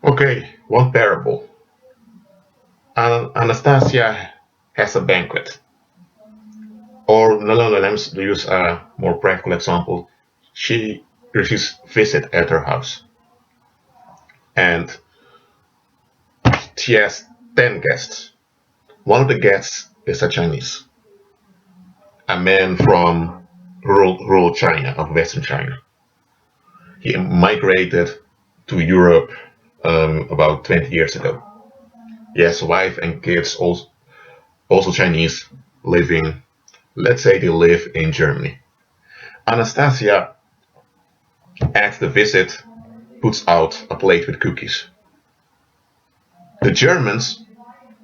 Okay, one parable. Anastasia has a banquet. Or no, let's use a more practical example. She receives visit at her house, and she has 10 guests. One of the guests is a Chinese, a man from rural China, of Western China. He migrated to Europe about 20 years ago. He has a wife and kids, also Chinese, living, let's say they live in Germany. Anastasia, at the visit, puts out a plate with cookies. The Germans,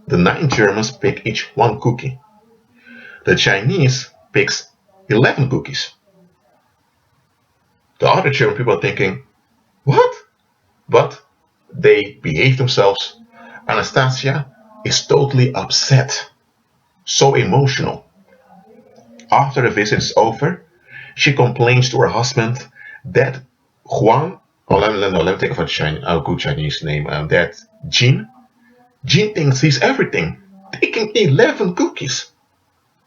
the 9 Germans, pick each one cookie. The Chinese picks 11 cookies. The other German people are thinking, what? But they behave themselves. Anastasia is totally upset, so emotional. After the visit is over, she complains to her husband that Juan, oh, let me think of a good Chinese name, that Jin thinks he's everything, taking 11 cookies.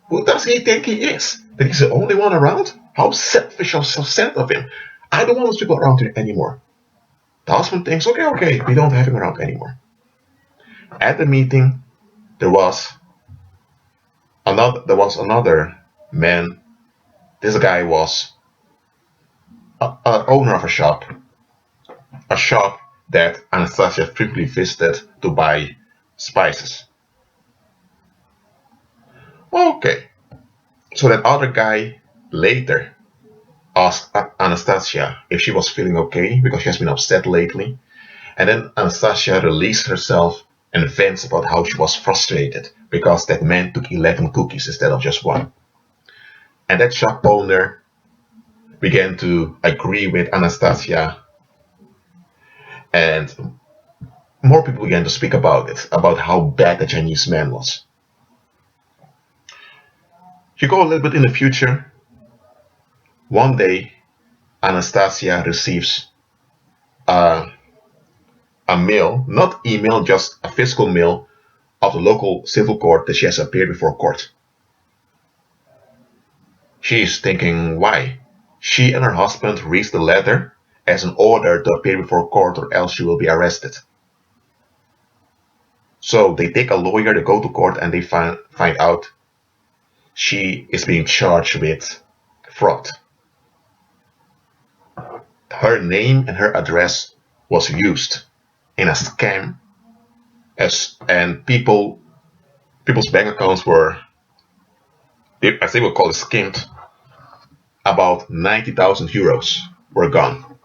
Who does he think he is? That he's the only one around? How selfish, how self-centered of him. I don't want those people around here anymore. The husband thinks, okay, we don't have him around anymore. At the meeting, there was another man. This guy was a owner of a shop that Anastasia frequently visited to buy spices. Okay, so that other guy later asked Anastasia if she was feeling okay because she has been upset lately. And then Anastasia released herself and vents about how she was frustrated because that man took 11 cookies instead of just one. And that shop owner began to agree with Anastasia, and more people began to speak about it, about how bad the Chinese man was. You go a little bit in the future. One day, Anastasia receives a, a mail, not email, just a physical mail of the local civil court that she has appeared before court. She is thinking why. She and her husband reads the letter as an order to appear before court or else she will be arrested. So they take a lawyer, they go to court, and they find out she is being charged with fraud. Her name and her address was used in a scam, and people's bank accounts were, as they would call it, skimmed. About 90,000 euros were gone,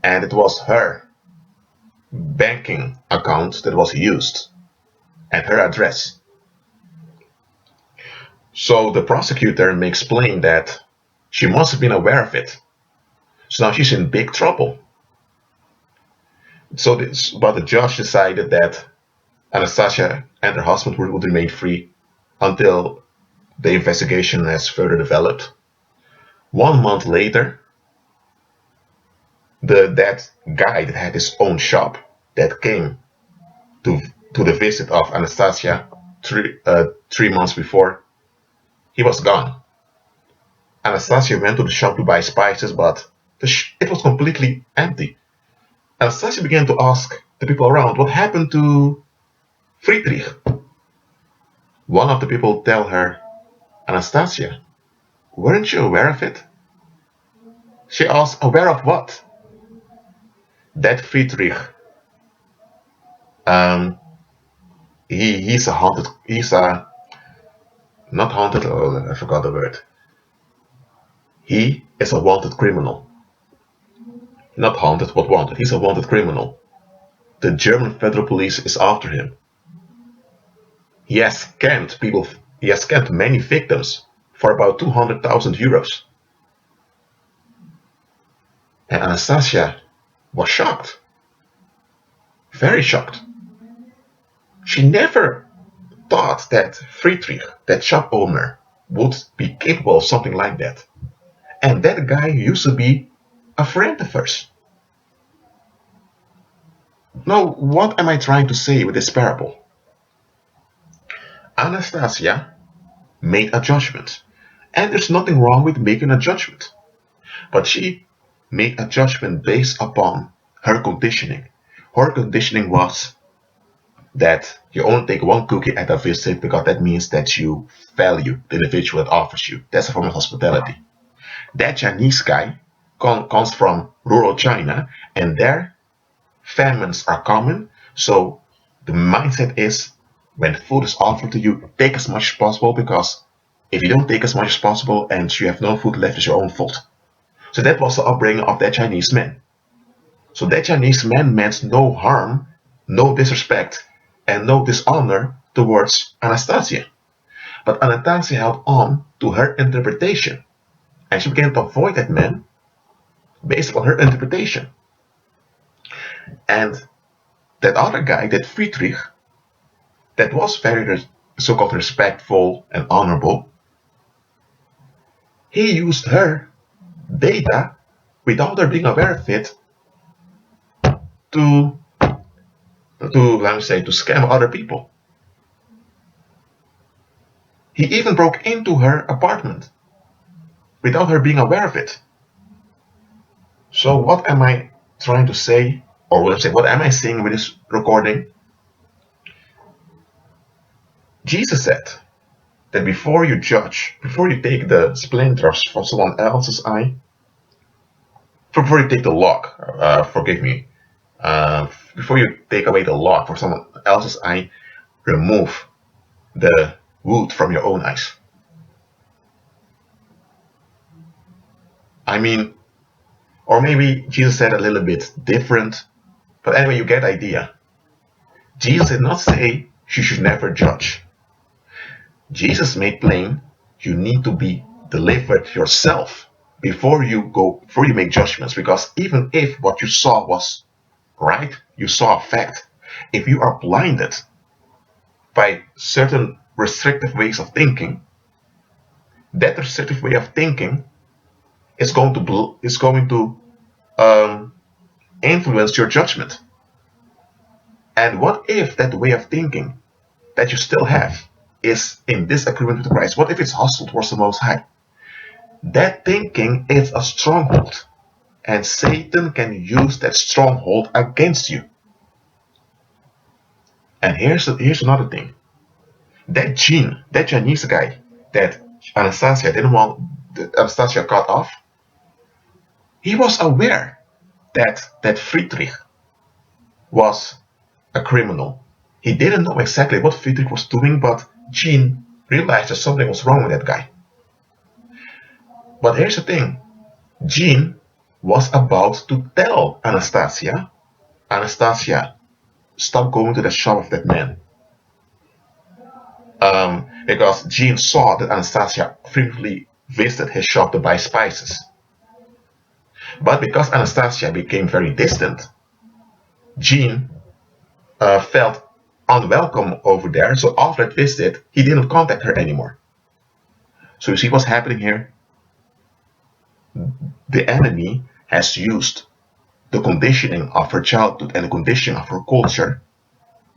and it was her banking account that was used and her address. So the prosecutor may explain that she must have been aware of it. So now she's in big trouble. But the judge decided that Anastasia and her husband would remain free until the investigation has further developed. 1 month later, that guy that had his own shop that came to to the visit of Anastasia 3 months before, he was gone. Anastasia went to the shop to buy spices, but it was completely empty. Anastasia began to ask the people around what happened to Friedrich. One of the people tell her, Anastasia, weren't you aware of it? She asked, aware of what? That Friedrich, um, he's a haunted, he's a, not haunted, oh, I forgot the word. He is a wanted criminal. Not haunted, but wanted. He's a wanted criminal. The German federal police is after him. He has scammed people, he has scammed many victims for about 200,000 euros. And Anastasia was shocked. Very shocked. She never thought that Friedrich, that shop owner, would be capable of something like that. And that guy used to be a friend of hers. Now, what am I trying to say with this parable? Anastasia made a judgment, and there's nothing wrong with making a judgment. But she made a judgment based upon her conditioning. Her conditioning was that you only take one cookie at a visit because that means that you value the individual that offers you. That's a form of hospitality. That Chinese guy comes from rural China, and there famines are common. So the mindset is when food is offered to you, take as much as possible, because if you don't take as much as possible and you have no food left, it's your own fault. So that was the upbringing of that Chinese man. So that Chinese man meant no harm, no disrespect, and no dishonor towards Anastasia. But Anastasia held on to her interpretation, and she began to avoid that man based upon her interpretation. And that other guy, that Friedrich, that was very so-called respectful and honorable, he used her data without her being aware of it to let me say, to scam other people. He even broke into her apartment without her being aware of it. So what am I trying to say, or let's say, what am I saying with this recording? Jesus said that before you judge, before you take the splinters from someone else's eye, before you take the log, forgive me, before you take away the log from someone else's eye, remove the wood from your own eyes. I mean, or maybe Jesus said a little bit different, but anyway, you get the idea. Jesus did not say you should never judge. Jesus made plain you need to be delivered yourself before you make judgments, because even if what you saw was right, you saw a fact, if you are blinded by certain restrictive ways of thinking, that restrictive way of thinking is going to influence your judgment. And what if that way of thinking that you still have is in disagreement with Christ? What if it's hostile towards the Most High? That thinking is a stronghold, and Satan can use that stronghold against you. And here's another thing. That Chinese guy that Anastasia didn't want Anastasia cut off, he was aware that Friedrich was a criminal. He didn't know exactly what Friedrich was doing, but Jean realized that something was wrong with that guy. But here's the thing. Jean was about to tell Anastasia, stop going to the shop of that man. Because Jean saw that Anastasia frequently visited his shop to buy spices. But because Anastasia became very distant, Jean felt unwelcome over there, so after that visit, he didn't contact her anymore. So you see what's happening here? The enemy has used the conditioning of her childhood and the conditioning of her culture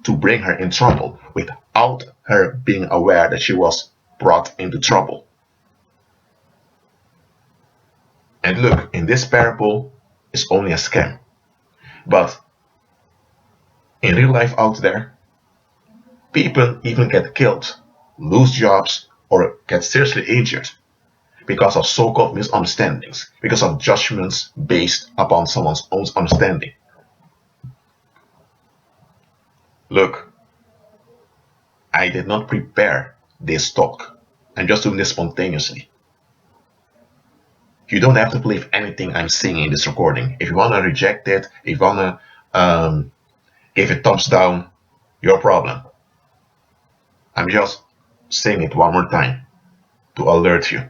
to bring her in trouble without her being aware that she was brought into trouble. And look, in this parable, it's only a scam. But in real life out there, people even get killed, lose jobs, or get seriously injured because of so-called misunderstandings, because of judgments based upon someone's own understanding. Look, I did not prepare this talk. I'm just doing this spontaneously. You don't have to believe anything I'm saying in this recording. If you want to reject it, if you want to give it thumbs down, your problem. I'm just saying it one more time to alert you.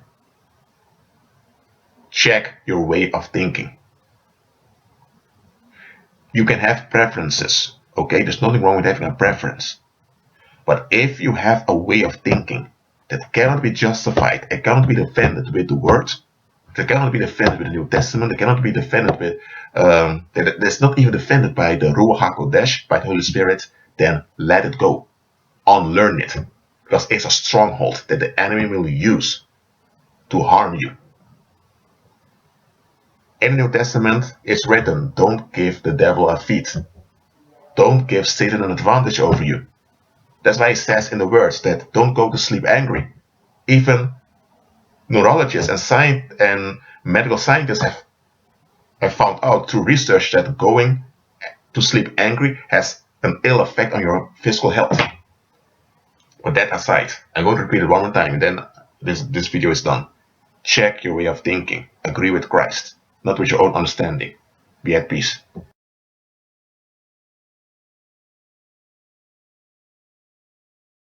Check your way of thinking. You can have preferences, okay? There's nothing wrong with having a preference. But if you have a way of thinking that cannot be justified, it cannot be defended with the words, They cannot be defended with the New Testament. They cannot be defended with, that's not even defended by the Ruach HaKodesh, by the Holy Spirit. Then let it go. Unlearn it. Because it's a stronghold that the enemy will use to harm you. In the New Testament, it's written, don't give the devil a feed. Don't give Satan an advantage over you. That's why it says in the words that don't go to sleep angry. Even neurologists and medical scientists have found out through research that going to sleep angry has an ill effect on your physical health. But that aside, I'm going to repeat it one more time and then this video is done. Check your way of thinking. Agree with Christ, not with your own understanding. Be at peace.